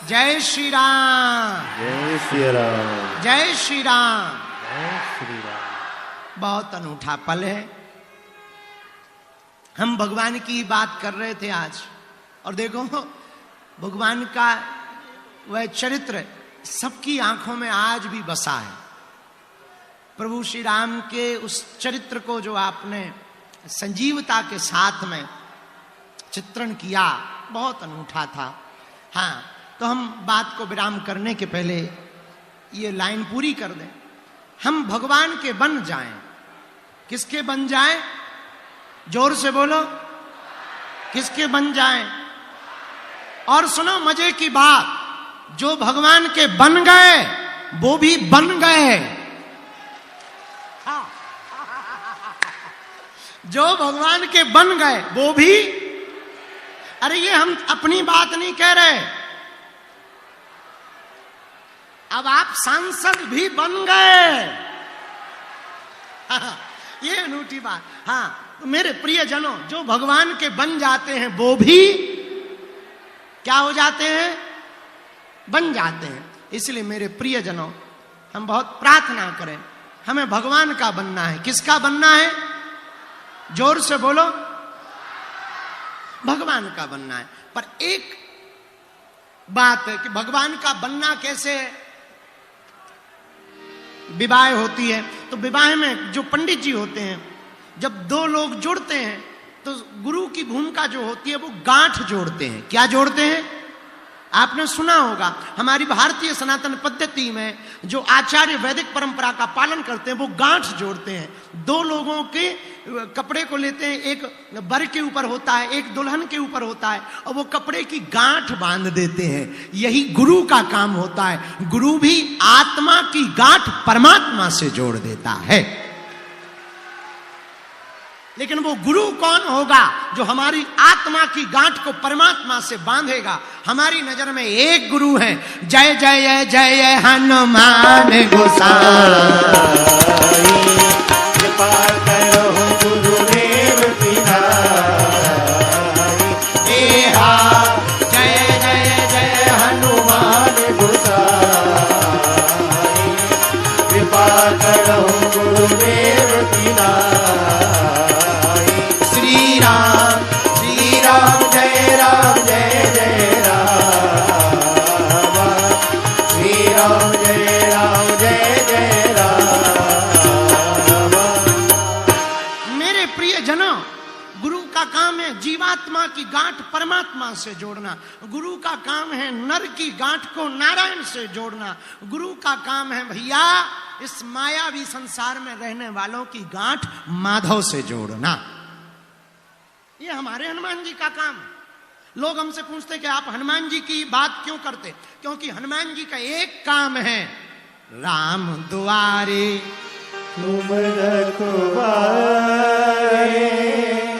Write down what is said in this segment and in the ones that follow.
जय श्री राम। जय श्री राम। जय श्री राम। जय श्री राम। बहुत अनूठा पल है। हम भगवान की बात कर रहे थे आज, और देखो भगवान का वह चरित्र सबकी आंखों में आज भी बसा है। प्रभु श्री राम के उस चरित्र को जो आपने संजीवता के साथ में चित्रण किया, बहुत अनूठा था। हाँ, तो हम बात को विराम करने के पहले ये लाइन पूरी कर दें। हम भगवान के बन जाएं। किसके बन जाएं? जोर से बोलो, किसके बन जाएं? और सुनो मजे की बात, जो भगवान के बन गए वो भी बन गए। हाँ। जो भगवान के बन गए वो भी, अरे ये हम अपनी बात नहीं कह रहे, अब आप सांसद भी बन गए। हाँ, ये अनूठी बात। हाँ, तो मेरे प्रियजनों, जो भगवान के बन जाते हैं वो भी क्या हो जाते हैं? बन जाते हैं। इसलिए मेरे प्रियजनों, हम बहुत प्रार्थना करें, हमें भगवान का बनना है। किसका बनना है? जोर से बोलो, भगवान का बनना है। पर एक बात है कि भगवान का बनना कैसे है? विवाह होती है तो विवाह में जो पंडित जी होते हैं, जब दो लोग जुड़ते हैं तो गुरु की भूमिका जो होती है वो गांठ जोड़ते हैं। क्या जोड़ते हैं? आपने सुना होगा, हमारी भारतीय सनातन पद्धति में जो आचार्य वैदिक परंपरा का पालन करते हैं वो गांठ जोड़ते हैं। दो लोगों के कपड़े को लेते हैं, एक वर के ऊपर होता है, एक दुल्हन के ऊपर होता है, और वो कपड़े की गांठ बांध देते हैं। यही गुरु का काम होता है। गुरु भी आत्मा की गांठ परमात्मा से जोड़ देता है। लेकिन वो गुरु कौन होगा जो हमारी आत्मा की गांठ को परमात्मा से बांधेगा? हमारी नजर में एक गुरु है। जय जय जय हनुमान गोसाई, कृपा करो गुरुदेव पिताई। जय जय जय हनुमान गोसाई, कृपा करो गुरुदेव पिताई। श्री राम जय राम जय जय राम। श्री राम जय जय राम। मेरे प्रियजनों, गुरु का काम है जीवात्मा की गांठ परमात्मा से जोड़ना। गुरु का काम है नर की गांठ को नारायण से जोड़ना। गुरु का काम है भैया इस मायावी संसार में रहने वालों की गांठ माधव से जोड़ना। ये हमारे हनुमान जी का काम है। लोग हमसे पूछते कि आप हनुमान जी की बात क्यों करते? क्योंकि हनुमान जी का एक काम है, राम दुआरे तुम रखवारे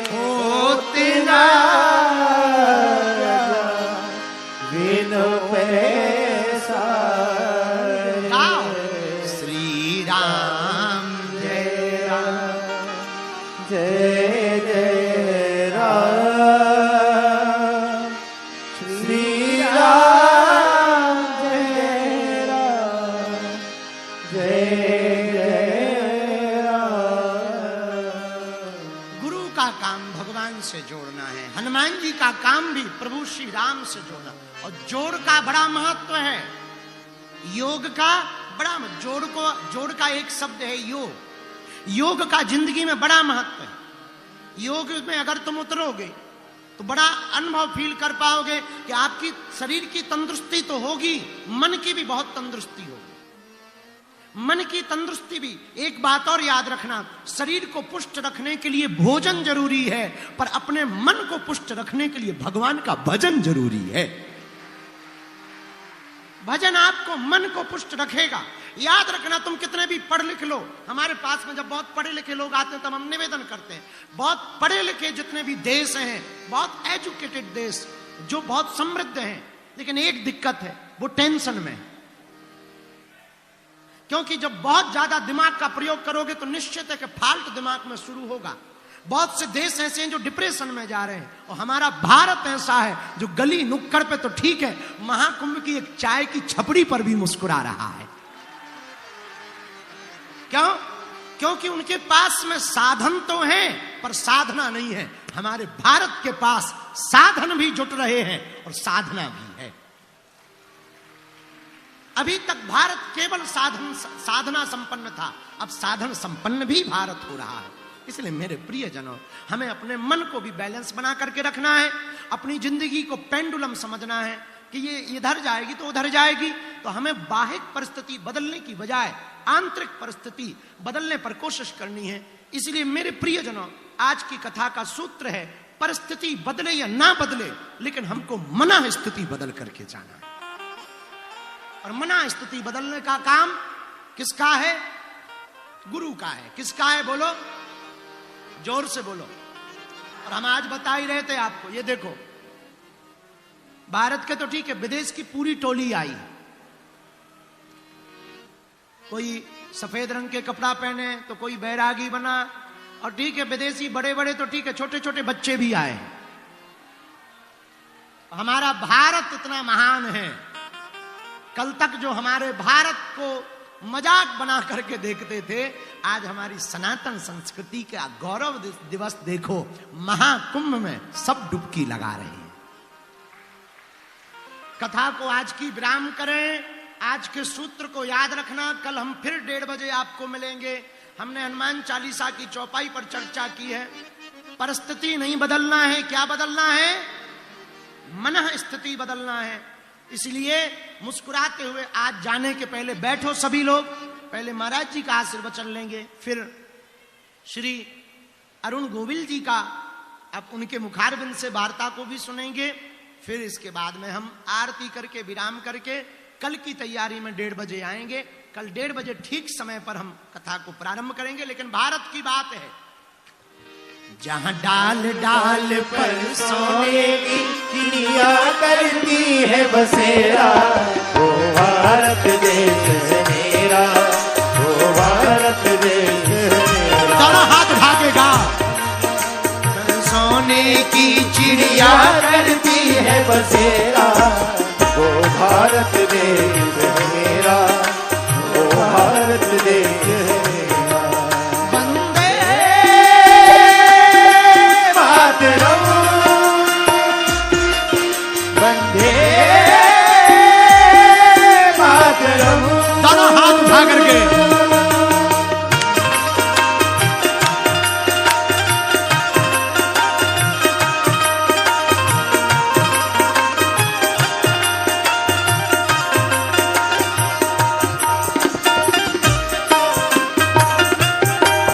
होते ना बिनु पैसा। गाओ। श्री राम जय राम जय जय राम। श्री राम जय राम जय जय राम। गुरु का काम भगवान से जोड़ना है। हनुमान जी का काम भी प्रभु श्री राम से जोड़ना। और जोड़ का बड़ा महत्व है, योग का बड़ा जोड़ का एक शब्द है योग। योग का जिंदगी में बड़ा महत्व है। योग में अगर तुम उतरोगे तो बड़ा अनुभव फील कर पाओगे कि आपकी शरीर की तंदुरुस्ती तो होगी, मन की भी बहुत तंदुरुस्ती होगी। मन की तंदुरुस्ती भी। एक बात और याद रखना, शरीर को पुष्ट रखने के लिए भोजन जरूरी है, पर अपने मन को पुष्ट रखने के लिए भगवान का भजन जरूरी है। भजन आपको मन को पुष्ट रखेगा। याद रखना, तुम कितने भी पढ़ लिख लो, हमारे पास में जब बहुत पढ़े लिखे लोग आते हैं तब हम निवेदन करते हैं, बहुत पढ़े लिखे जितने भी देश हैं, बहुत एजुकेटेड देश जो बहुत समृद्ध हैं, लेकिन एक दिक्कत है, वो टेंशन में है। क्योंकि जब बहुत ज्यादा दिमाग का प्रयोग करोगे तो निश्चित है कि फाल्ट दिमाग में शुरू होगा। बहुत से देश ऐसे हैं जो डिप्रेशन में जा रहे हैं, और हमारा भारत ऐसा है जो गली नुक्कड़ पे तो ठीक है, महाकुंभ की एक चाय की छपड़ी पर भी मुस्कुरा रहा है। क्यों? क्योंकि उनके पास में साधन तो हैं पर साधना नहीं है। हमारे भारत के पास साधन भी जुट रहे हैं और साधना भी है। अभी तक भारत केवल साधना संपन्न था, अब साधन संपन्न भी भारत हो रहा है। इसलिए मेरे प्रियजनों, हमें अपने मन को भी बैलेंस बना करके रखना है, अपनी जिंदगी को पेंडुलम समझना है कि ये इधर जाएगी तो उधर जाएगी। तो हमें बाह्यिक परिस्थिति बदलने की बजाय आंतरिक परिस्थिति बदलने पर कोशिश करनी है। इसलिए मेरे प्रियजनों, आज की कथा का सूत्र है, परिस्थिति बदले या ना बदले, लेकिन हमको मना स्थिति बदल करके जाना है। और मना स्थिति बदलने का काम किसका है? गुरु का है। किसका है? बोलो, जोर से बोलो। और हम आज बता ही रहे थे आपको, ये देखो, भारत के तो ठीक है, विदेश की पूरी टोली आई। कोई सफेद रंग के कपड़ा पहने तो कोई बैरागी बना, और ठीक है विदेशी बड़े बड़े तो ठीक है, छोटे छोटे बच्चे भी आए। हमारा भारत इतना महान है, कल तक जो हमारे भारत को मजाक बना करके देखते थे, आज हमारी सनातन संस्कृति का गौरव दिवस देखो, महाकुंभ में सब डुबकी लगा रहे हैं। कथा को आज की विराम करें। आज के सूत्र को याद रखना। कल हम फिर 1:30 बजे आपको मिलेंगे। हमने हनुमान चालीसा की चौपाई पर चर्चा की है। परिस्थिति नहीं बदलना है, क्या बदलना है? मन स्थिति बदलना है। इसलिए मुस्कुराते हुए आज जाने के पहले बैठो सभी लोग, पहले महाराज जी का आशीर्वचन लेंगे, फिर श्री अरुण गोविल जी का अब उनके मुखारबिंद से वार्ता को भी सुनेंगे। फिर इसके बाद में हम आरती करके विराम करके कल की तैयारी में 1:30 बजे आएंगे। कल 1:30 बजे ठीक समय पर हम कथा को प्रारंभ करेंगे। लेकिन भारत की बात है, जहां डाल डाल पर सोने की चिड़िया करती है बसेरा, वो भारत देश है मेरा, वो भारत देश है मेरा। दोनों हाथ भागेगा। सोने की चिड़िया करती है बसेरा,